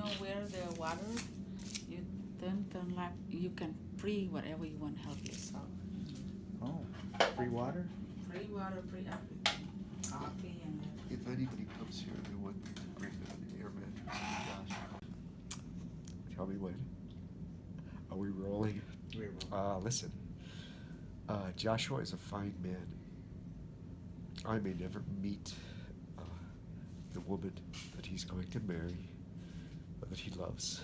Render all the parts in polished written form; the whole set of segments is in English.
know where the water, you turn like you can free whatever you want to help yourself. Oh, free water? Free water, free everything. Coffee and If anybody comes here, they want me to bring an air mattress to Josh. Tell me when. Are we rolling? We're rolling. Listen. Joshua is a fine man. I may never meet the woman that he's going to marry or that he loves,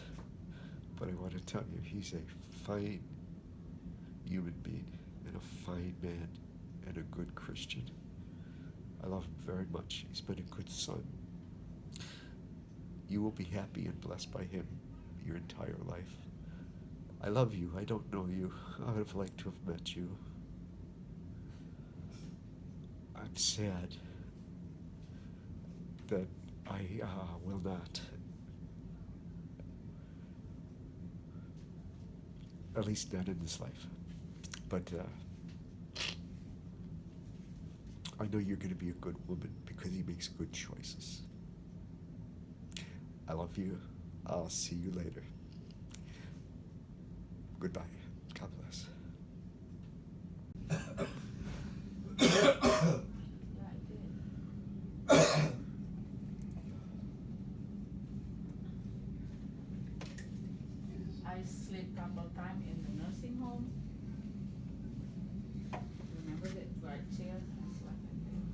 but I want to tell you, he's a fine human being and a fine man and a good Christian. I love him very much. He's been a good son. You will be happy and blessed by him your entire life. I love you. I don't know you. I would have liked to have met you. I'm sad that I will not. At least not in this life. But I know you're going to be a good woman because he makes good choices. I love you. I'll see you later. Goodbye. God bless. I sleep couple time in the nursing home. Remember that right chair? I slept in there.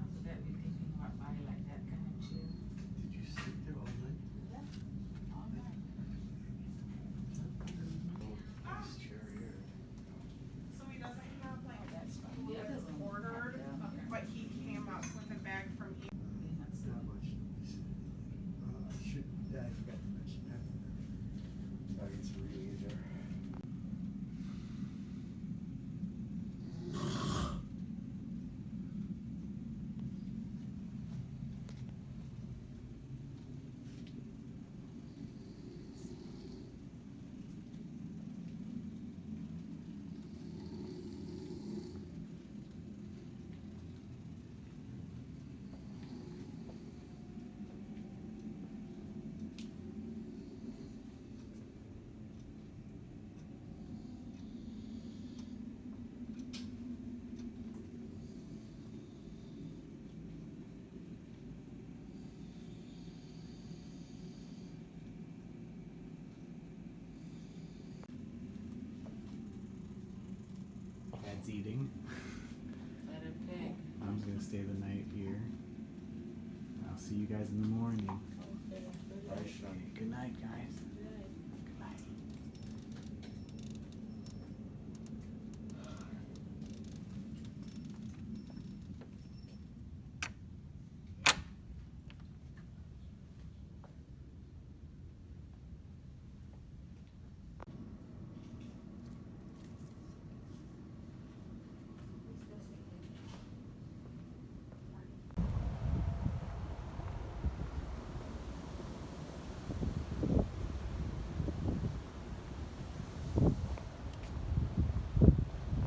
After that, we thinking about buying like that kind of chair. Did you sleep there all night? Yeah, all night. Nice chair here. So he doesn't have like Oh, that's fine. food The other that's room, ordered, okay. but he came up with a bag from They're not Not sleeping. much. I forgot to mention that. It's really there. Dad's eating. Let it pick. Mom's gonna stay the night here. I'll see you guys in the morning. Okay. Good night, guys. Good night.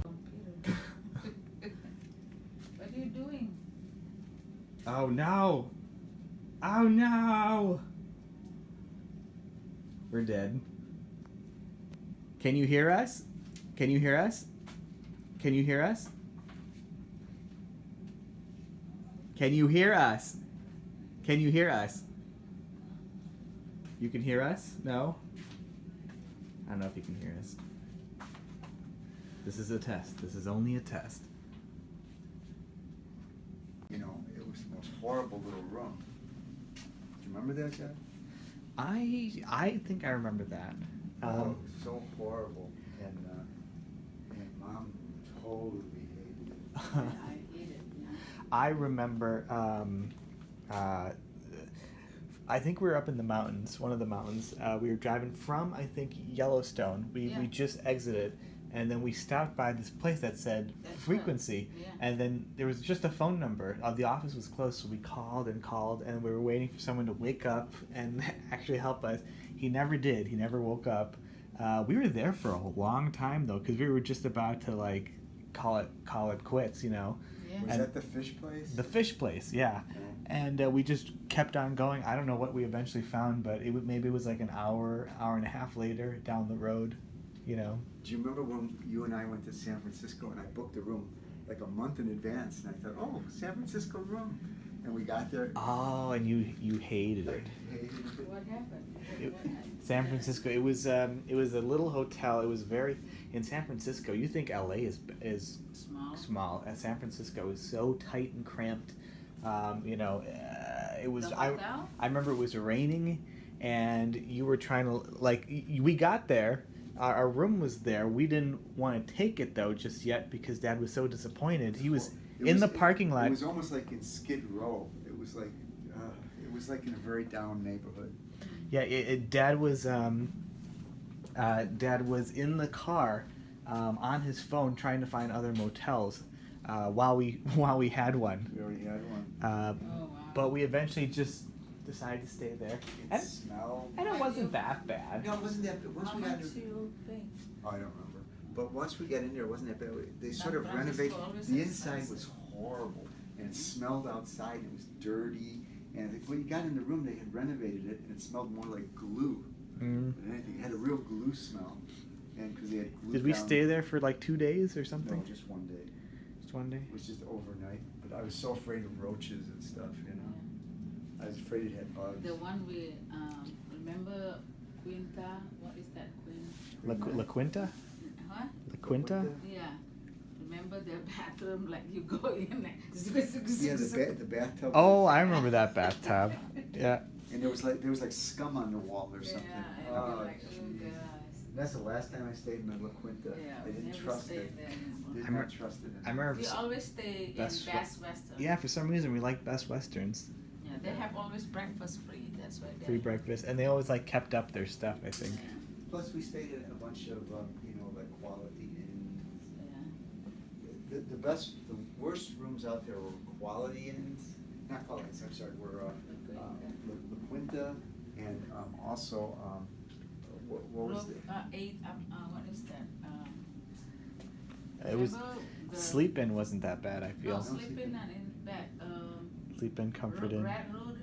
Computer. What are you doing? Oh no! Oh no! We're dead. Can you hear us? Can you hear us? Can you hear us? Can you hear us? Can you hear us? You can hear us? No? I don't know if you can hear us. This is a test. This is only a test. You know, it was the most horrible little room. Do you remember that, Dad? I think I remember that. Oh, it was so horrible, and Mom totally hated it. I eat it, yeah. I remember, I think we were up in the mountains, one of the mountains. We were driving from, I think, Yellowstone. We Yeah. just exited, and then we stopped by this place that said That's frequency, right, yeah. and then there was just a phone number. The office was closed, so we called, and we were waiting for someone to wake up and actually help us. He never did. He never woke up. We were there for a long time, though, because we were just about to, like, call it quits, you know. Yeah. Was And- that the fish place? The fish place, yeah. And we just kept on going. I don't know what we eventually found, but maybe it was like an hour and a half later down the road, you know. Do you remember when you and I went to San Francisco and I booked a room like a month in advance, and I thought, oh, San Francisco room, and we got there. Oh, and you hated it. I hated it. What happened? It- What happened? San Francisco. It was a little hotel. It was very in San Francisco. You think LA is Small. small. San Francisco is so tight and cramped. You know, it was. The I hotel? remember it was raining, and you were trying to we got there. Our room was there. We didn't want to take it though just yet because Dad was so disappointed. He was in the parking lot. It was almost like in Skid Row. It was like in a very down neighborhood. Yeah, Dad was in the car on his phone trying to find other motels while we had one. We already had one. Oh, wow. But we eventually just decided to stay there. It smelled. And it wasn't that bad. No, it wasn't that. But once How we got much in, you pay? I don't remember. But once we got in there, it wasn't that bad. They sort San of renovated. Francisco always The inside expensive. was horrible, and it smelled outside. And it was dirty. And when you got in the room, they had renovated it, and it smelled more like glue Mm. than anything. It had a real glue smell, and because they had glue. Did we down- stay there for like 2 days or something? No, just one day. Just one day. It was just overnight. But I was so afraid of roaches and stuff, you know. I was afraid it had bugs. The one we remember Quinta. What is that Queen? La Quinta? Huh? La Quinta? Yeah. Remember the bathroom? Like you go in. Like, Yeah, the bathtub. Oh, I remember that bathtub. Yeah. And there was like scum on the wall or something. Yeah, and Oh, you're like, oh jeez. guys. That's the last time I stayed in the La Quinta. Yeah, I we didn't never trust stayed it. there anymore. Did I not trust it. I remember. We always stay in Best Best Wes- Western. Yeah, for some reason we like Best Westerns. Yeah, they have always breakfast free. That's why they Free breakfast, and they always like kept up their stuff. I think. Plus, we stayed in a bunch of like quality inns. Yeah. The worst rooms out there were quality inns. Not quality inns. I'm sorry. Were La Quinta and also what was Roof, it? 8. What is that? It was remember the- Sleep In wasn't that bad. I feel No, sleeping and in bed. Sleep In, Comfort In, Red Roof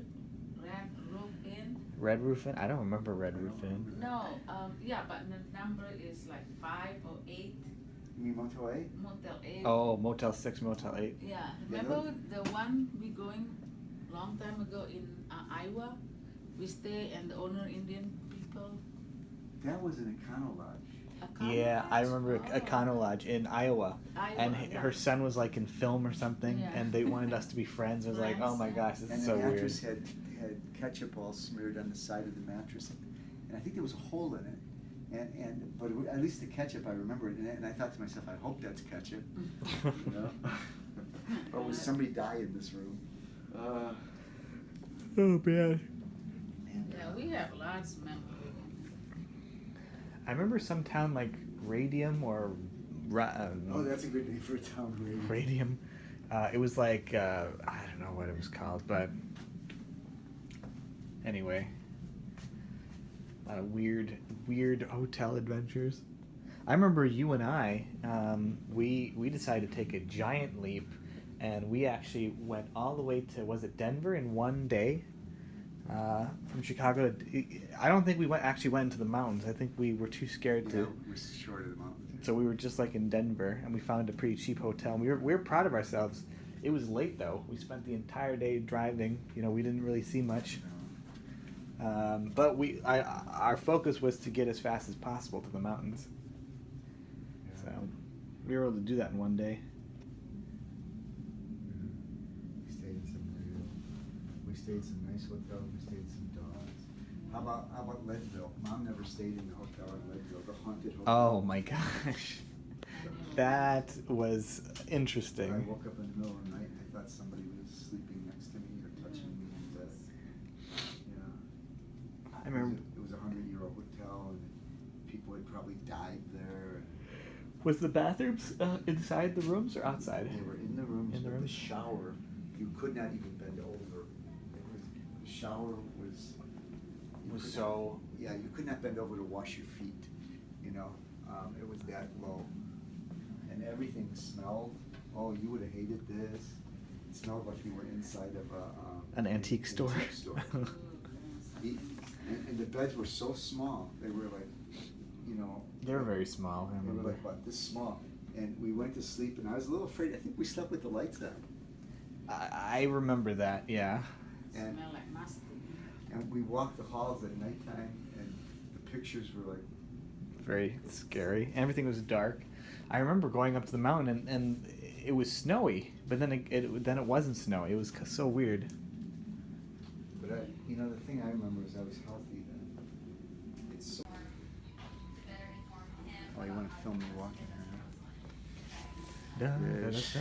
Inn. Red Roof Inn. I don't remember Red Roof Inn. No, yeah, but the number is like 5 or 8. You mean Motel 8? Motel 8. Oh, Motel 6, Motel 8. Yeah, Yeah, remember the one we going long time ago in Iowa? We stay and the owner Indian people. That was an Econo Lodge. Econo Yeah, I Lodge? remember Oh. Econo Lodge in Iowa. Iowa, And yeah. her son was like in film or something, Yeah. and they wanted us to be friends. I was like, oh my gosh, this And is the so weird. mattress had ketchup all smeared on the side of the mattress, and I think there was a hole in it. But at least the ketchup, I remember it, and I thought to myself, I hope that's ketchup. You know? Or was somebody die in this room? Oh man. Yeah, we have lots of memories. I remember some town like Radium or Oh, that's a good name for a town. Radium. Radium. It was like I don't know what it was called, but anyway, a lot of weird hotel adventures. I remember you and I, we decided to take a giant leap, and we actually went all the way to, was it Denver in one day? From Chicago. I don't think we actually went into the mountains. I think we were too scared Yeah, to. we're short of the mountain. So we were just like in Denver, and we found a pretty cheap hotel. And we were proud of ourselves. It was late though. We spent the entire day driving. You know, we didn't really see much. But our focus was to get as fast as possible to the mountains. Yeah. So we were able to do that in one day. We stayed in some nice hotels. We stayed in some dogs. How about Leadville? Mom never stayed in the hotel in Leadville, the haunted hotel. Oh my gosh, that was I interesting. woke up in the middle of the night and I thought somebody was sleeping next to me or touching me in bed. Yeah. I remember. It was a 100-year-old hotel and people had probably died there. Was the bathrooms inside the rooms or outside? They were in the rooms. In the but rooms? The shower, you could not even bend over. The shower was. you Was could so. not- Yeah, you could not bend over to wash your feet. You know, it was that low, and everything smelled. Oh, you would have hated this. It smelled like you were inside of a An antique store. Antique store. And the beds were so small. They were like, you know. They were very small. I They were remember. like, what, this small. And we went to sleep, and I was a little afraid. I think we slept with the lights on. I remember that. Yeah. And, Smell like musty. and we walked the halls at nighttime, and the pictures were like, Very scary. Everything was dark. I remember going up to the mountain and it was snowy, but then it wasn't snowy. It was so weird. but you know, the thing I remember is I was healthy then. It's so. Oh, you want to film me walking around? Yes.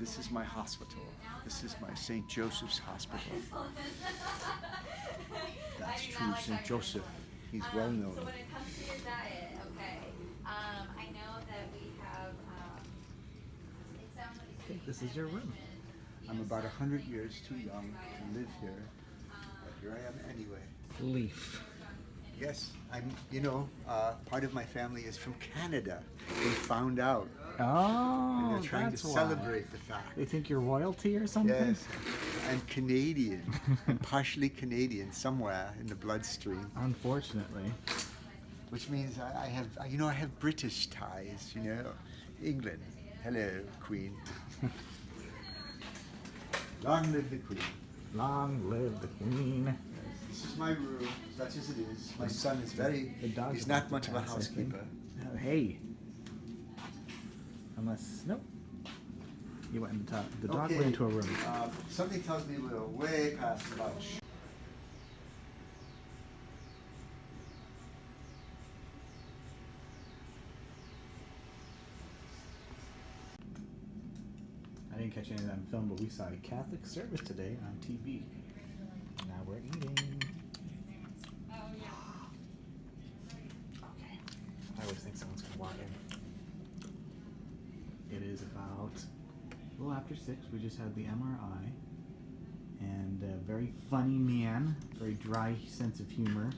This is my hospital. This is my St. Joseph's Hospital. That's true, St. Joseph. He's well known. So when it comes to your diet, okay, I know that we have, it sounds like I think this is your room. I'm about 100 years too young to live here, but here I am anyway. Leaf. Yes, I'm, you know, part of my family is from Canada. They found out, Oh, and they're trying to that's why. celebrate the fact. They think you're royalty or something? Yes, I'm Canadian. I'm partially Canadian somewhere in the bloodstream, Unfortunately. which means I have, you know, I have British ties, you know, England. Hello, Queen. Long live the Queen. Long live the queen. This is my room, such as it is. My son is very, The dog's he's about not to much of a pass, I think. housekeeper. Hey. Unless, nope. He went in the top. The dog Okay, went into a room. Something tells me we're way past lunch. I didn't catch any of that on film, but we saw a Catholic service today on TV. Now we're eating. Okay. I always think someone's gonna walk in. It is about a little after 6. We just had the MRI. And a very funny man, very dry sense of humor.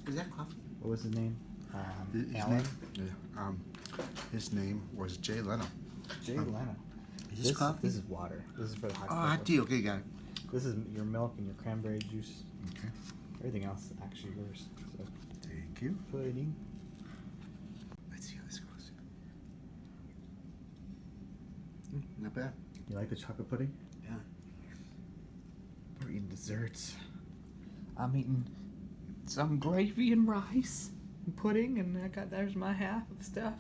Is that coffee? What was his name? His Alan? name? Yeah. His name was Jay Leno. Jay Leno. Is this coffee? This is water. This is for the hot Oh, cocoa. hot tea. Okay, got it. This is your milk and your cranberry juice. Okay. Everything else is actually yours. So, Thank you. pudding. Let's see how this goes. Not bad. You like the chocolate pudding? Yeah. We're eating desserts. I'm eating some gravy and rice and pudding, and there's my half of stuff.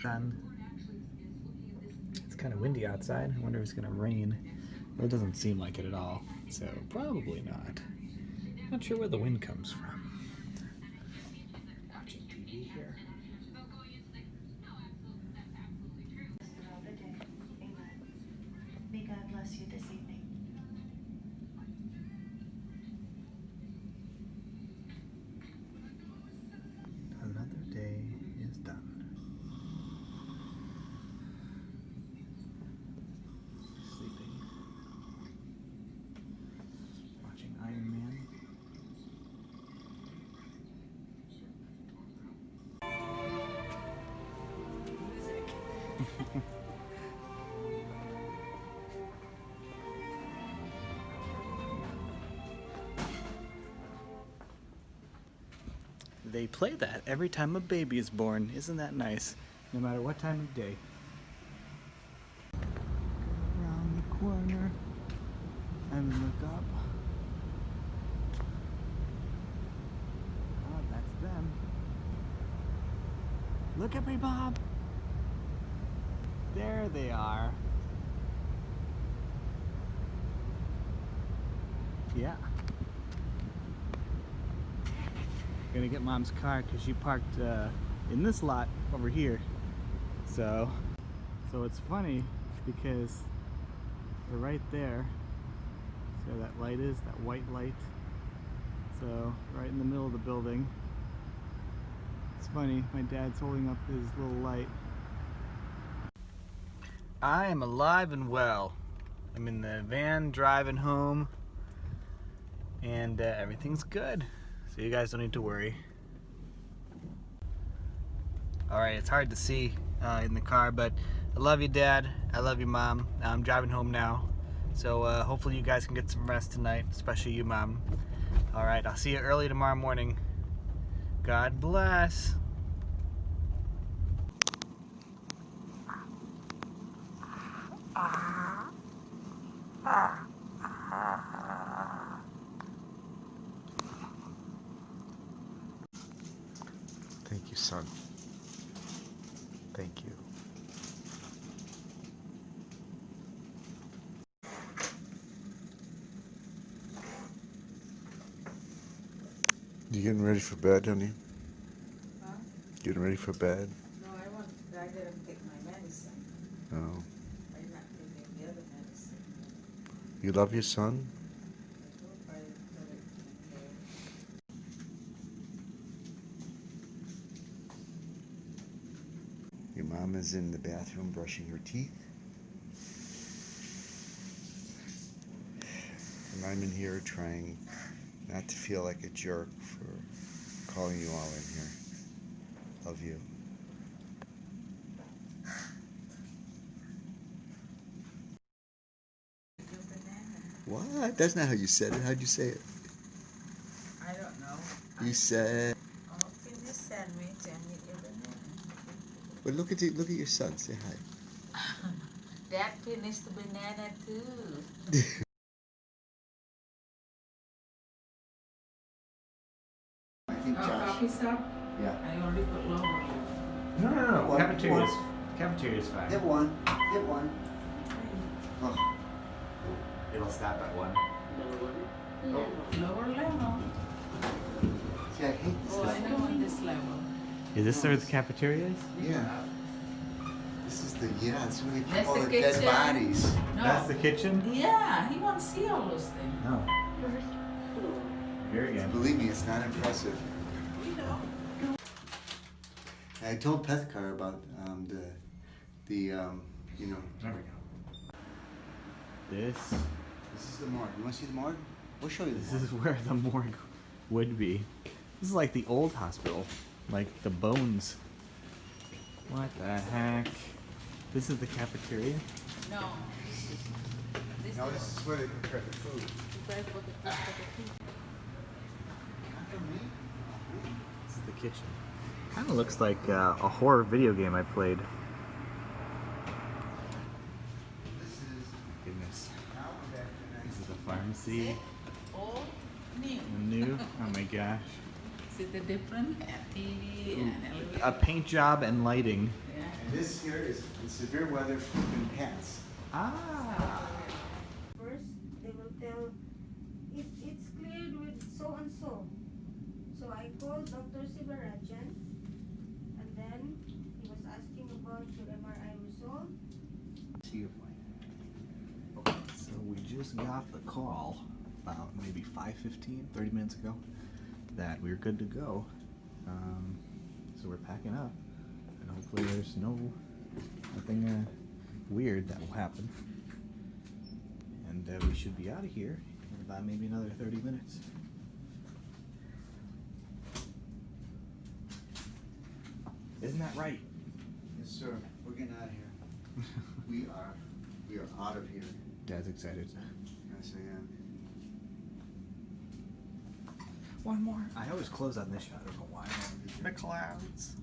Done. It's kind of windy outside. I wonder if it's gonna rain. Well, it doesn't seem like it at all, so probably not. Not sure where the wind comes from. Watching TV here. Throughout the day. Amen. May God bless you this evening. Another day is done. Sleeping. Watching Iron Man. They play that every time a baby is born. Isn't that nice? No matter what time of day. Go around the corner and look up. Oh, that's them. Look at me, Bob. There they are. Yeah. Gonna get Mom's car because she parked in this lot over here. So it's funny because they're right there. See where that light is, that white light. So right in the middle of the building. It's funny, my dad's holding up his little light. I am alive and well. I'm in the van driving home, and everything's good. So you guys don't need to worry. Alright, it's hard to see in the car, but I love you, Dad. I love you, Mom. I'm driving home now. So hopefully you guys can get some rest tonight, especially you, Mom. All right, I'll see you early tomorrow morning. God bless. Thank you, son. Thank you. You getting ready for bed, honey? Huh? Getting ready for bed? No, I didn't take my medicine. No. I'm not taking the other medicine. You love your son? I hope I put it in there. Your mom is in the bathroom brushing her teeth. And I'm in here trying not to feel like a jerk for calling you all in here. Love you. Your banana. What? That's not how you said it. How'd you say it? I don't know. You said. Oh, finish sandwich and eat your banana. But look at your son. Say hi. Dad finished the banana too. I think Oh, Josh. coffee shop? Yeah. I already put lower. No. One- Cafeteria's one. cafeteria's fine. Hit one. Hit one. Oh, It'll stop at 1. Lower level. see, I hate this. Oh, I know on this level. Is this where the cafeteria is? Yeah. This is the it's where they keep That's all the the dead kitchen. bodies. No. That's the kitchen? Yeah, he won't see all those things. No. Here again. Believe me, it's not impressive. We know. I told Pethkar about the you know. There we go. This This is the morgue. You want to see the morgue? We'll show you the This morgue. is where the morgue would be. This is like the old hospital, like the bones. What the heck? This is the cafeteria? No. This No, is this is where they prepare the food. prepare for the people. This is the kitchen. Kind of looks like a horror video game I played. This is Goodness. now we're back to This the is the pharmacy. Old, new. New. Oh my gosh. See the difference? TV and elevator. A paint job and lighting. Yeah. And this here is in severe weather in pants. Ah. First, they will tell it's cleared with so and so. So I called Dr. Sivarajan, and then he was asking about your MRI result. See your point. So we just got the call about maybe 5:15, 30 minutes ago that we were good to go. So we're packing up, and hopefully there's nothing weird that will happen. And we should be out of here in about maybe another 30 minutes. Isn't that right? Yes, sir. We're getting out of here. We are out of here. Dad's excited. Yes, I am. One more. I always close on this shot. I don't know why. The clouds.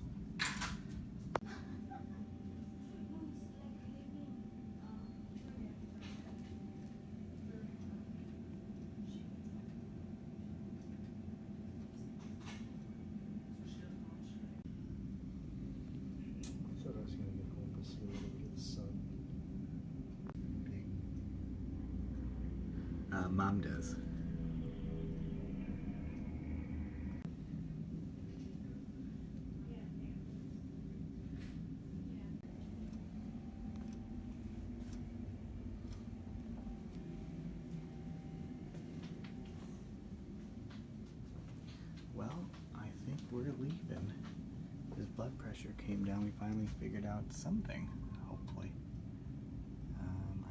I thought I was gonna get home to see a little bit of the sun. Mom does. Well, I think we're leaving. His blood pressure came down. We finally figured out something, hopefully.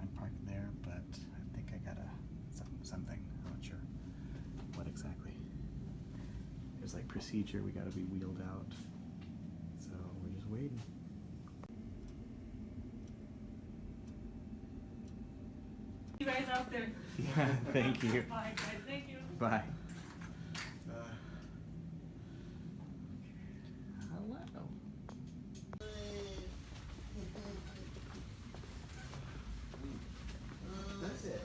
I'm parked there, but I think I got something. I'm not sure what exactly. There's like procedure. We got to be wheeled out. So we're just waiting. guys out there. Yeah, thank you. Bye, guys. Thank you. Bye. Uh, Hello. That's it.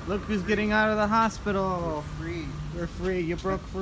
Look who's getting out of the hospital. Free. We're free. You broke free.